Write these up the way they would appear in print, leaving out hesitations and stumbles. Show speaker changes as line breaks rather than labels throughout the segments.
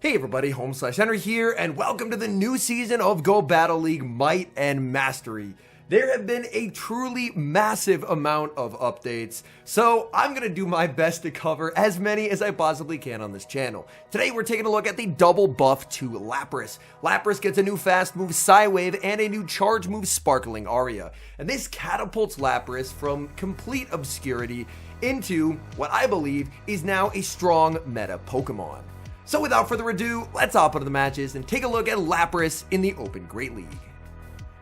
Hey everybody, HomeSliceHenry here, and welcome to the new season of Go Battle League Might and Mastery. There have been a truly massive amount of updates, so I'm going to do my best to cover as many as I possibly can on this channel. Today we're taking a look at the double buff to Lapras. Lapras gets a new fast move Psywave and a new charge move Sparkling Aria, and this catapults Lapras from complete obscurity into what I believe is now a strong meta Pokemon. So without further ado, let's hop into the matches and take a look at Lapras in the Open Great League.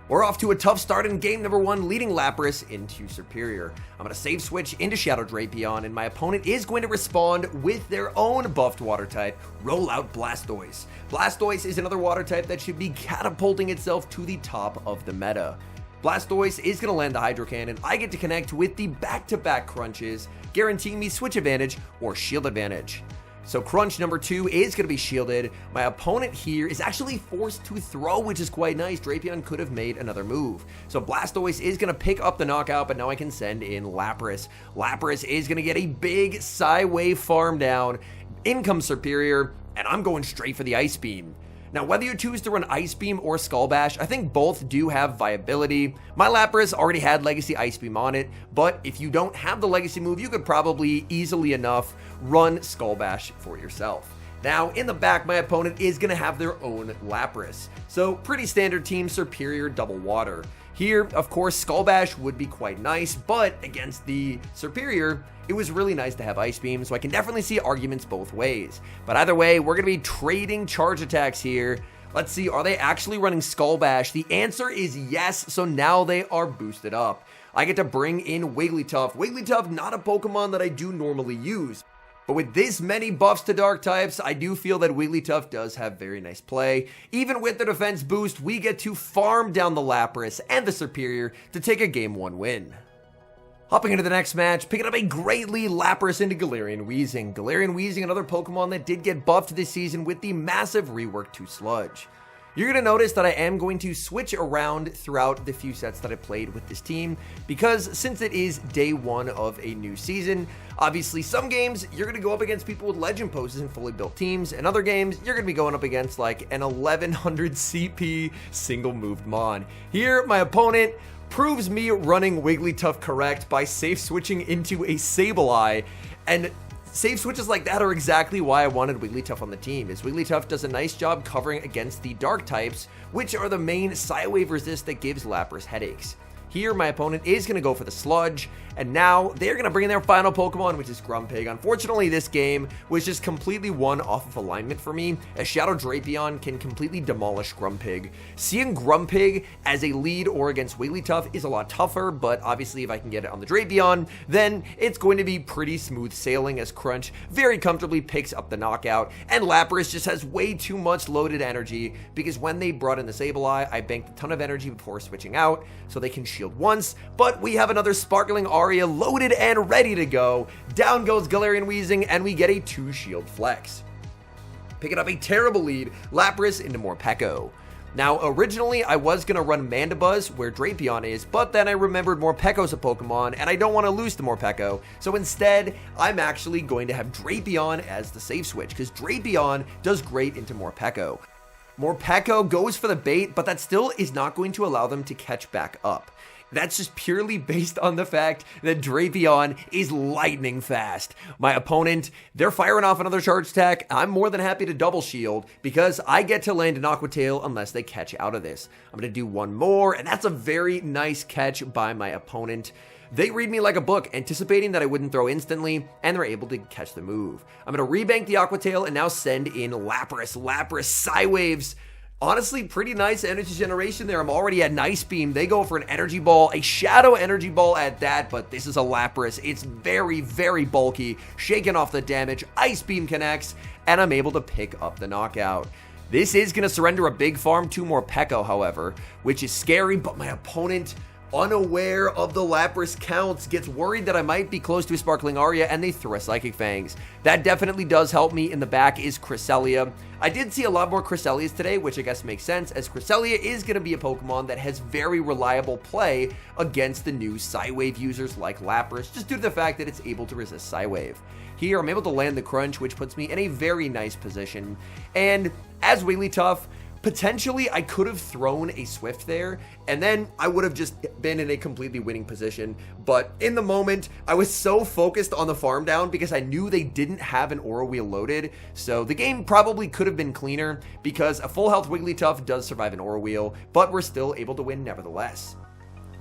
We're off to a tough start in game number 1, leading Lapras into Superior. I'm going to save switch into Shadow Drapion, and my opponent is going to respond with their own buffed water type, roll out Blastoise. Blastoise is another water type that should be catapulting itself to the top of the meta. Blastoise is going to land the Hydro Cannon. I get to connect with the back-to-back crunches, guaranteeing me switch advantage or shield advantage. So crunch number 2 is going to be shielded. My opponent here is actually forced to throw, which is quite nice. Drapion could have made another move. So Blastoise is going to pick up the knockout, but now I can send in Lapras. Lapras is going to get a big Psywave farm down. In comes Superior, and I'm going straight for the Ice Beam. Now, whether you choose to run Ice Beam or Skull Bash, I think both do have viability. My Lapras already had Legacy Ice Beam on it, but if you don't have the Legacy move, you could probably easily enough run Skull Bash for yourself. Now, in the back, my opponent is going to have their own Lapras. So, pretty standard team, Superior, double water. Here, of course, Skull Bash would be quite nice, but against the Superior, it was really nice to have Ice Beam, so I can definitely see arguments both ways. But either way, we're going to be trading charge attacks here. Let's see, are they actually running Skull Bash? The answer is yes, so now they are boosted up. I get to bring in Wigglytuff. Wigglytuff, not a Pokemon that I do normally use. But with this many buffs to dark types, I do feel that Wigglytuff does have very nice play. Even with the defense boost, we get to farm down the Lapras and the Superior to take a Game 1 win. Hopping into the next match, picking up a great lead Lapras into Galarian Wheezing. Galarian Wheezing, another Pokemon that did get buffed this season with the massive rework to Sludge. You're going to notice that I am going to switch around throughout the few sets that I played with this team, because since it is day 1 of a new season, obviously some games you're going to go up against people with legend poses and fully built teams, and other games you're going to be going up against like an 1100 CP single moved Mon. Here, my opponent proves me running Wigglytuff correct by safe switching into a Sableye, and safe switches like that are exactly why I wanted Wigglytuff on the team, as Wigglytuff does a nice job covering against the dark types, which are the main Psywave resist that gives Lapras headaches. Here, my opponent is going to go for the Sludge, and now they're going to bring in their final Pokemon, which is Grumpig. Unfortunately, this game was just completely won off of alignment for me, as Shadow Drapion can completely demolish Grumpig. Seeing Grumpig as a lead or against Wigglytuff is a lot tougher, but obviously if I can get it on the Drapion, then it's going to be pretty smooth sailing, as Crunch very comfortably picks up the knockout, and Lapras just has way too much loaded energy, because when they brought in the Sableye, I banked a ton of energy before switching out, so they can shield once, but we have another Sparkling Aria loaded and ready to go. Down goes Galarian Wheezing, and we get a 2 shield flex. Picking up a terrible lead, Lapras into Morpeko. Now, originally, I was going to run Mandibuzz where Drapion is, but then I remembered Morpeko's a Pokemon, and I don't want to lose to Morpeko, so instead, I'm actually going to have Drapion as the safe switch, because Drapion does great into Morpeko. Morpeko goes for the bait, but that still is not going to allow them to catch back up. That's just purely based on the fact that Drapion is lightning fast. My opponent, they're firing off another charge attack. I'm more than happy to double shield because I get to land an Aqua Tail unless they catch out of this. I'm going to do one more, and that's a very nice catch by my opponent. They read me like a book, anticipating that I wouldn't throw instantly, and they're able to catch the move. I'm going to rebank the Aqua Tail and now send in Lapras. Lapras Psywaves. Honestly, pretty nice energy generation there. I'm already at an Ice Beam. They go for an Energy Ball, a Shadow Energy Ball at that, but this is a Lapras. It's very, very bulky, shaking off the damage. Ice Beam connects, and I'm able to pick up the knockout. This is going to surrender a big farm to Morpeko, however, which is scary, but my opponent unaware of the Lapras counts, gets worried that I might be close to a Sparkling Aria, and they throw a Psychic Fangs. That definitely does help me. In the back is Cresselia. I did see a lot more Cresselias today, which I guess makes sense, as Cresselia is going to be a Pokemon that has very reliable play against the new Psywave users like Lapras, just due to the fact that it's able to resist Psywave. Here, I'm able to land the Crunch, which puts me in a very nice position, and as Wigglytuff, potentially, I could have thrown a Swift there, and then I would have just been in a completely winning position. But in the moment, I was so focused on the farm down because I knew they didn't have an Aura Wheel loaded. So the game probably could have been cleaner because a full health Wigglytuff does survive an Aura Wheel, but we're still able to win nevertheless.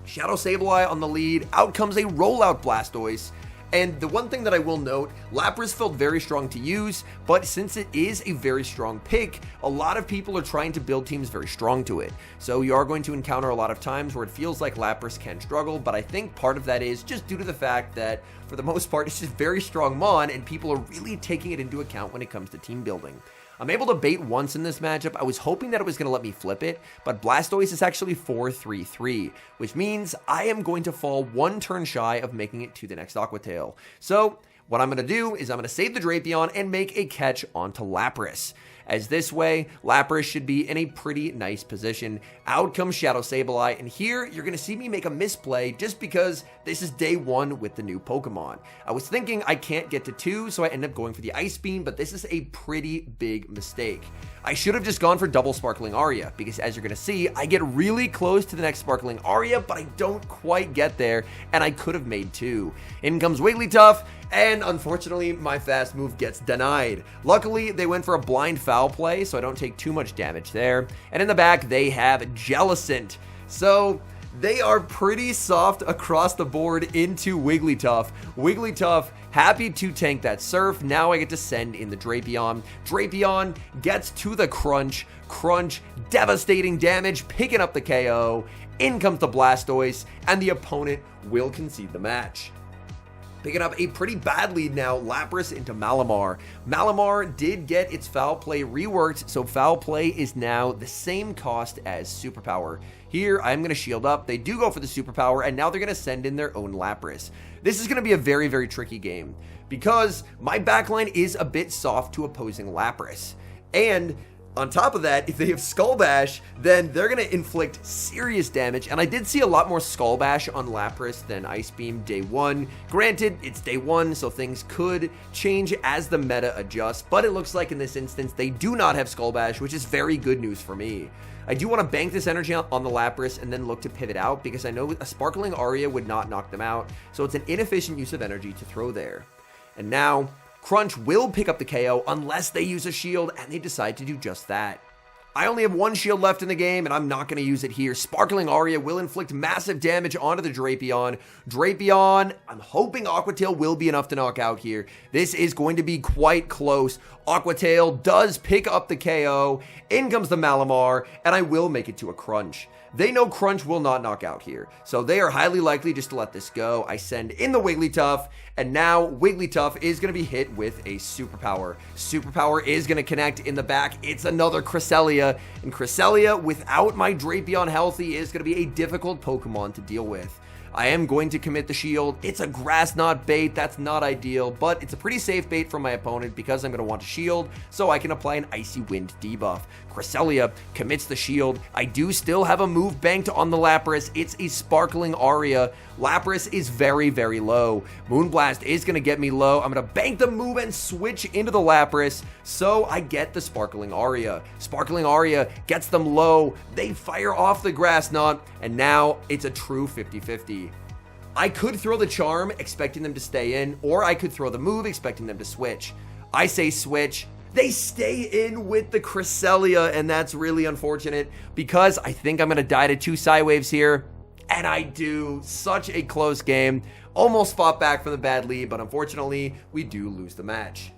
Shadow Sableye on the lead. Out comes a Rollout Blastoise. And the one thing that I will note, Lapras felt very strong to use, but since it is a very strong pick, a lot of people are trying to build teams very strong to it. So you are going to encounter a lot of times where it feels like Lapras can struggle, but I think part of that is just due to the fact that, for the most part, it's just very strong Mon, and people are really taking it into account when it comes to team building. I'm able to bait once in this matchup. I was hoping that it was going to let me flip it, but Blastoise is actually 4-3-3, which means I am going to fall one turn shy of making it to the next Aqua Tail. So what I'm going to do is I'm going to save the Drapion and make a catch onto Lapras. As this way, Lapras should be in a pretty nice position. Out comes Shadow Sableye, and here you're going to see me make a misplay just because this is day one with the new Pokemon. I was thinking I can't get to 2, so I end up going for the Ice Beam, but this is a pretty big mistake. I should have just gone for double Sparkling Aria, because as you're going to see, I get really close to the next Sparkling Aria, but I don't quite get there, and I could have made 2. In comes Wigglytuff, and unfortunately, my fast move gets denied. Luckily, they went for a blind foul play, so I don't take too much damage there. And in the back, they have Jellicent. So they are pretty soft across the board into Wigglytuff. Wigglytuff happy to tank that Surf. Now I get to send in the Drapion. Drapion gets to the Crunch. Crunch, devastating damage, picking up the KO. In comes the Blastoise, and the opponent will concede the match. Picking up a pretty bad lead now, Lapras into Malamar. Malamar did get its Foul Play reworked, so Foul Play is now the same cost as Superpower. Here, I'm going to shield up. They do go for the Superpower, and now they're going to send in their own Lapras. This is going to be a very, very tricky game, because my backline is a bit soft to opposing Lapras. And on top of that, if they have Skull Bash, then they're going to inflict serious damage, and I did see a lot more Skull Bash on Lapras than Ice Beam day 1. Granted, it's day 1, so things could change as the meta adjusts, but it looks like in this instance, they do not have Skull Bash, which is very good news for me. I do want to bank this energy on the Lapras and then look to pivot out, because I know a Sparkling Aria would not knock them out, so it's an inefficient use of energy to throw there. And now Crunch will pick up the KO unless they use a shield, and they decide to do just that. I only have 1 shield left in the game, and I'm not going to use it here. Sparkling Aria will inflict massive damage onto the Drapion. Drapion, I'm hoping Aqua Tail will be enough to knock out here. This is going to be quite close. Aqua Tail does pick up the KO. In comes the Malamar, and I will make it to a Crunch. They know Crunch will not knock out here, so they are highly likely just to let this go. I send in the Wigglytuff, and now Wigglytuff is going to be hit with a Superpower. Superpower is going to connect in the back. It's another Cresselia, and Cresselia, without my Drapion healthy, is going to be a difficult Pokemon to deal with. I am going to commit the shield. It's a Grass Knot bait. That's not ideal, but it's a pretty safe bait from my opponent because I'm going to want a shield so I can apply an Icy Wind debuff. Cresselia commits the shield. I do still have a move banked on the Lapras. It's a Sparkling Aria. Lapras is very, very low. Moonblast is going to get me low. I'm going to bank the move and switch into the Lapras, so I get the Sparkling Aria. Sparkling Aria gets them low. They fire off the Grass Knot, and now it's a true 50-50. I could throw the Charm, expecting them to stay in, or I could throw the move, expecting them to switch. I say switch. They stay in with the Cresselia, and that's really unfortunate because I think I'm going to die to 2 Psywaves here, and I do. Such a close game. Almost fought back from the bad lead, but unfortunately, we do lose the match.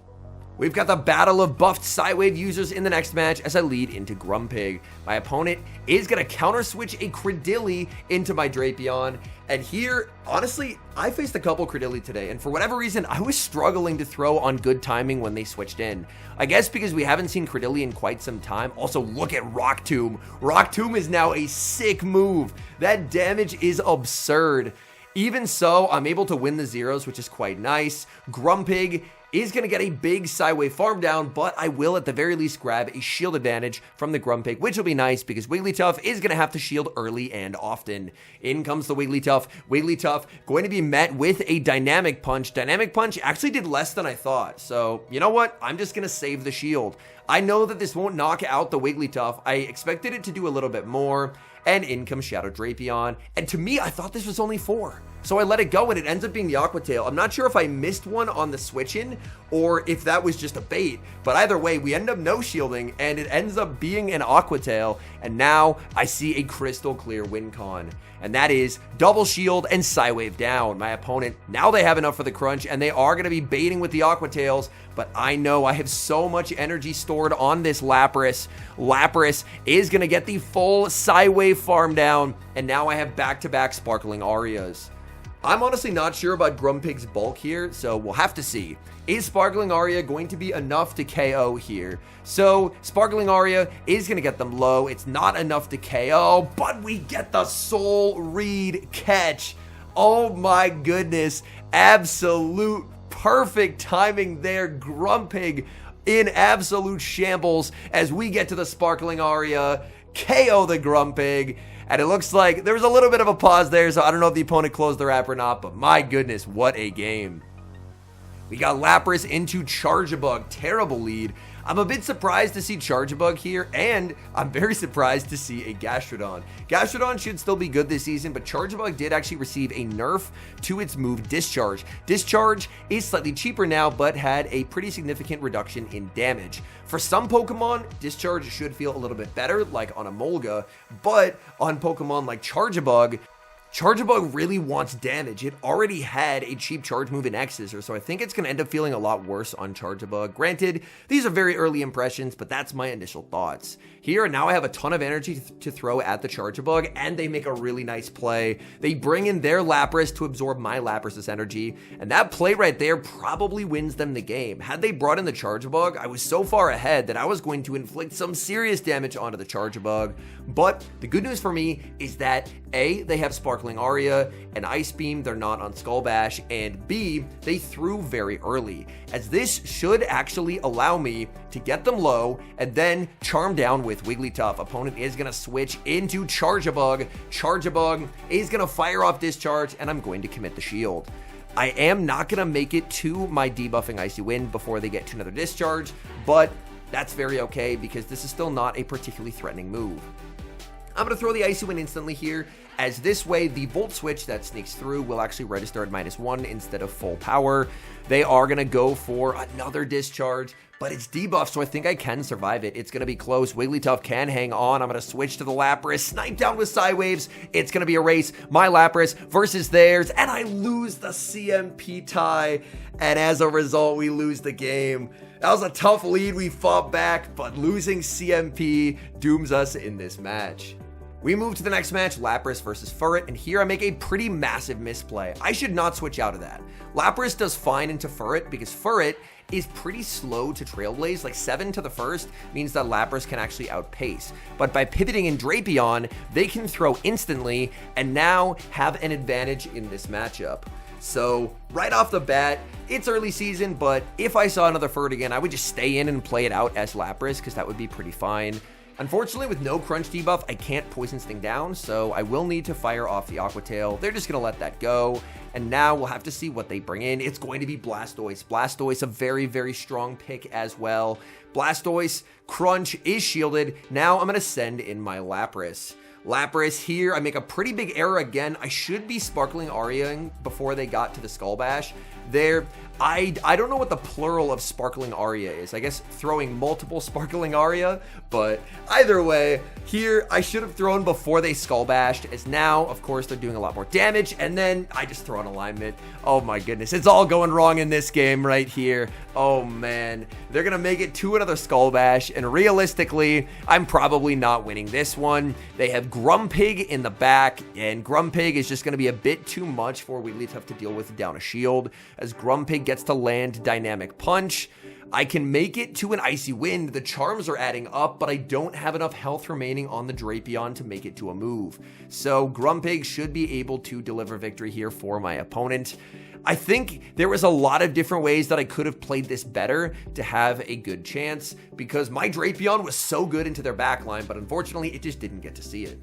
We've got the battle of buffed Psywave users in the next match as I lead into Grumpig. My opponent is going to counter switch a Credilli into my Drapion. And here, honestly, I faced a couple Credilli today, and for whatever reason, I was struggling to throw on good timing when they switched in. I guess because we haven't seen Credilli in quite some time. Also, look at Rock Tomb. Rock Tomb is now a sick move. That damage is absurd. Even so, I'm able to win the zeros, which is quite nice. Grumpig is going to get a big Psywave farm down, but I will at the very least grab a shield advantage from the Grumpig, which will be nice because Wigglytuff is going to have to shield early and often. In comes the Wigglytuff. Wigglytuff going to be met with a Dynamic Punch. Dynamic Punch actually did less than I thought, so you know what? I'm just going to save the shield. I know that this won't knock out the Wigglytuff. I expected it to do a little bit more, and in comes Shadow Drapion, and to me, I thought this was only 4. So I let it go and it ends up being the Aqua Tail. I'm not sure if I missed one on the switch in or if that was just a bait, but either way, we end up no shielding and it ends up being an Aqua Tail. And now I see a crystal clear win con. And that is double shield and Psywave down. My opponent, now they have enough for the crunch and they are going to be baiting with the Aqua Tails, but I know I have so much energy stored on this Lapras. Lapras is going to get the full Psywave farm down, and now I have back-to-back Sparkling Arias. I'm honestly not sure about Grumpig's bulk here, so we'll have to see. Is Sparkling Aria going to be enough to KO here? So, Sparkling Aria is going to get them low. It's not enough to KO, but we get the Soul Read catch. Oh my goodness. Absolute perfect timing there. Grumpig in absolute shambles as we get to the Sparkling Aria, KO the Grumpig. And it looks like there was a little bit of a pause there, so I don't know if the opponent closed their app or not, but my goodness, what a game. We got Lapras into Charjabug. Terrible lead. I'm a bit surprised to see Charjabug here, and I'm very surprised to see a Gastrodon. Gastrodon should still be good this season, but Charjabug did actually receive a nerf to its move Discharge. Discharge is slightly cheaper now, but had a pretty significant reduction in damage. For some Pokemon, Discharge should feel a little bit better, like on a Molga, but on Pokemon like Charjabug, Charjabug really wants damage. It already had a cheap charge move in X-Scissor, so I think it's going to end up feeling a lot worse on Charjabug. Granted, these are very early impressions, but that's my initial thoughts. Here, now I have a ton of energy to throw at the Charjabug, and they make a really nice play. They bring in their Lapras to absorb my Lapras' energy, and that play right there probably wins them the game. Had they brought in the Charjabug, I was so far ahead that I was going to inflict some serious damage onto the Charjabug. But the good news for me is that A, they have Sparkling Aria, and Ice Beam, they're not on Skull Bash, and B, they threw very early, as this should actually allow me to get them low and then charm down with Wigglytuff. Opponent is going to switch into Charjabug. Charjabug is going to fire off Discharge, and I'm going to commit the shield. I am not going to make it to my debuffing Icy Wind before they get to another Discharge, but that's very okay because this is still not a particularly threatening move. I'm going to throw the Icy Wind instantly here, as this way the Volt Switch that sneaks through will actually register at -1 instead of full power. They are going to go for another Discharge, but it's debuffed, so I think I can survive it. It's going to be close. Wigglytuff can hang on. I'm going to switch to the Lapras, snipe down with Psywaves. It's going to be a race. My Lapras versus theirs, and I lose the CMP tie, and as a result, we lose the game. That was a tough lead. We fought back, but losing CMP dooms us in this match. We move to the next match, Lapras versus Furret, and here I make a pretty massive misplay. I should not switch out of that. Lapras does fine into Furret because Furret is pretty slow to Trailblaze, like 7 to the first means that Lapras can actually outpace. But by pivoting in Drapion, they can throw instantly and now have an advantage in this matchup. So right off the bat, it's early season, but if I saw another Furret again, I would just stay in and play it out as Lapras because that would be pretty fine. Unfortunately, with no Crunch debuff, I can't Poison Sting down, so I will need to fire off the Aqua Tail. They're just going to let that go, and now we'll have to see what they bring in. It's going to be Blastoise. Blastoise, a very, very strong pick as well. Blastoise, Crunch is shielded. Now I'm going to send in my Lapras. Lapras here, I make a pretty big error again. I should be Sparkling Ariaing before they got to the Skull Bash. There, I don't know what the plural of Sparkling Aria is. I guess throwing multiple Sparkling Aria, but either way, here I should have thrown before they Skull Bashed, as now, of course, they're doing a lot more damage, and then I just throw an alignment. Oh my goodness, it's all going wrong in this game right here. Oh man, they're gonna make it to another Skull Bash, and realistically, I'm probably not winning this one. They have Grumpig in the back, and Grumpig is just gonna be a bit too much for Wigglytuff to deal with down a shield, as Grumpig gets to land Dynamic Punch. I can make it to an Icy Wind. The charms are adding up, but I don't have enough health remaining on the Drapion to make it to a move. So Grumpig should be able to deliver victory here for my opponent. I think there was a lot of different ways that I could have played this better to have a good chance, because my Drapion was so good into their backline, but unfortunately it just didn't get to see it.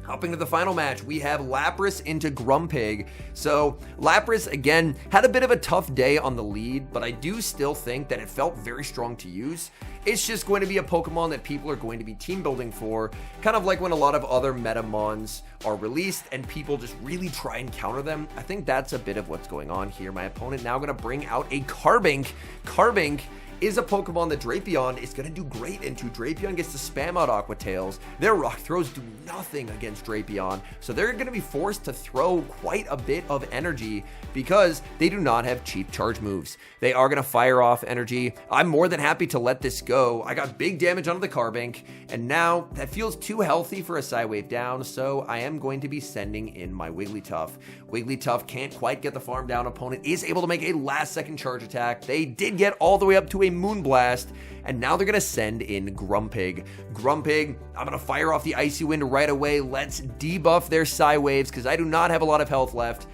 Hopping to the final match, we have Lapras into Grumpig. So Lapras, again, had a bit of a tough day on the lead, but I do still think that it felt very strong to use. It's just going to be a Pokemon that people are going to be team building for, kind of like when a lot of other Metamons are released and people just really try and counter them. I think that's a bit of what's going on here. My opponent now going to bring out a Carbink. Carbink is a Pokemon that Drapion is going to do great into. Drapion gets to spam out Aqua Tails. Their Rock Throws do nothing against Drapion, so they're going to be forced to throw quite a bit of energy because they do not have cheap charge moves. They are going to fire off energy. I'm more than happy to let this go. I got big damage onto the Carbink, and now that feels too healthy for a Psywave down, so I am going to be sending in my Wigglytuff. Wigglytuff can't quite get the farm down. Opponent is able to make a last-second charge attack. They did get all the way up to a Moonblast, and now they're going to send in Grumpig. Grumpig, I'm going to fire off the Icy Wind right away. Let's debuff their Psywaves because I do not have a lot of health left.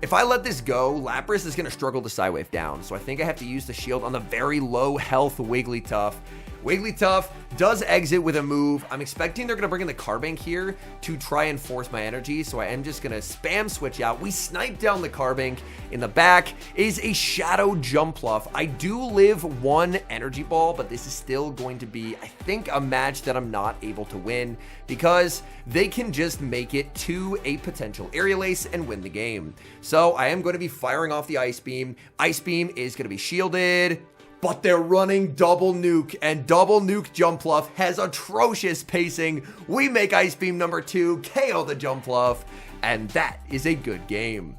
If I let this go, Lapras is going to struggle to Psywave down, so I think I have to use the shield on the very low health Wigglytuff. Wigglytuff does exit with a move. I'm expecting they're going to bring in the Carbink here to try and force my energy, so I am just going to spam switch out. We snipe down the Carbink. In the back is a Shadow Jumpluff. I do live one energy ball, but this is still going to be, I think, a match that I'm not able to win because they can just make it to a potential Aerial Ace and win the game. So I am going to be firing off the Ice Beam. Ice Beam is going to be shielded, but they're running Double Nuke, and Double Nuke Jumpluff has atrocious pacing. We make Ice Beam number 2, KO the Jumpluff, and that is a good game.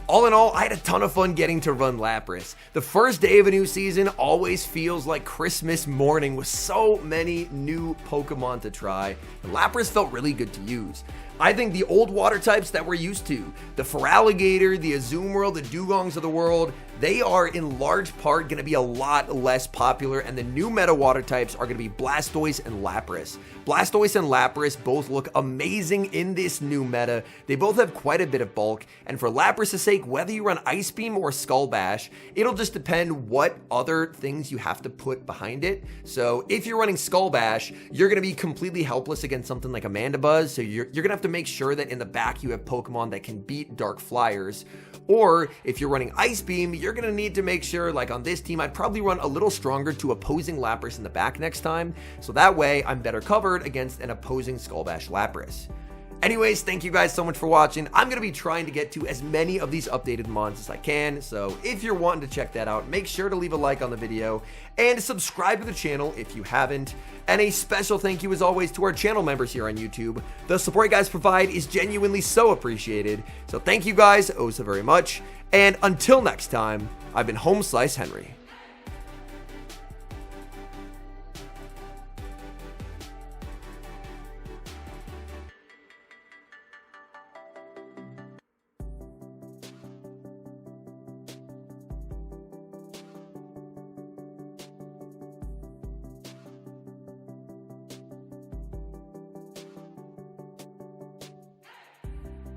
All in all, I had a ton of fun getting to run Lapras. The first day of a new season always feels like Christmas morning with so many new Pokemon to try, and Lapras felt really good to use. I think the old water types that we're used to, the Feraligatr, the Azumarill, the Dugongs of the world, they are in large part going to be a lot less popular, and the new meta water types are going to be Blastoise and Lapras. Blastoise and Lapras both look amazing in this new meta. They both have quite a bit of bulk, and for Lapras' sake, whether you run Ice Beam or Skull Bash, it'll just depend what other things you have to put behind it. So if you're running Skull Bash, you're going to be completely helpless against something like Amandabuzz, so you're going to have to make sure that in the back you have Pokemon that can beat Dark Flyers. Or if you're running Ice Beam, you're going to need to make sure, like on this team, I'd probably run a little stronger to opposing Lapras in the back next time, so that way I'm better covered against an opposing Skull Bash Lapras. Anyways, thank you guys so much for watching. I'm going to be trying to get to as many of these updated mons as I can, so if you're wanting to check that out, make sure to leave a like on the video and subscribe to the channel if you haven't. And a special thank you as always to our channel members here on YouTube. The support you guys provide is genuinely so appreciated, so thank you guys oh so very much. And until next time, I've been HomeSliceHenry.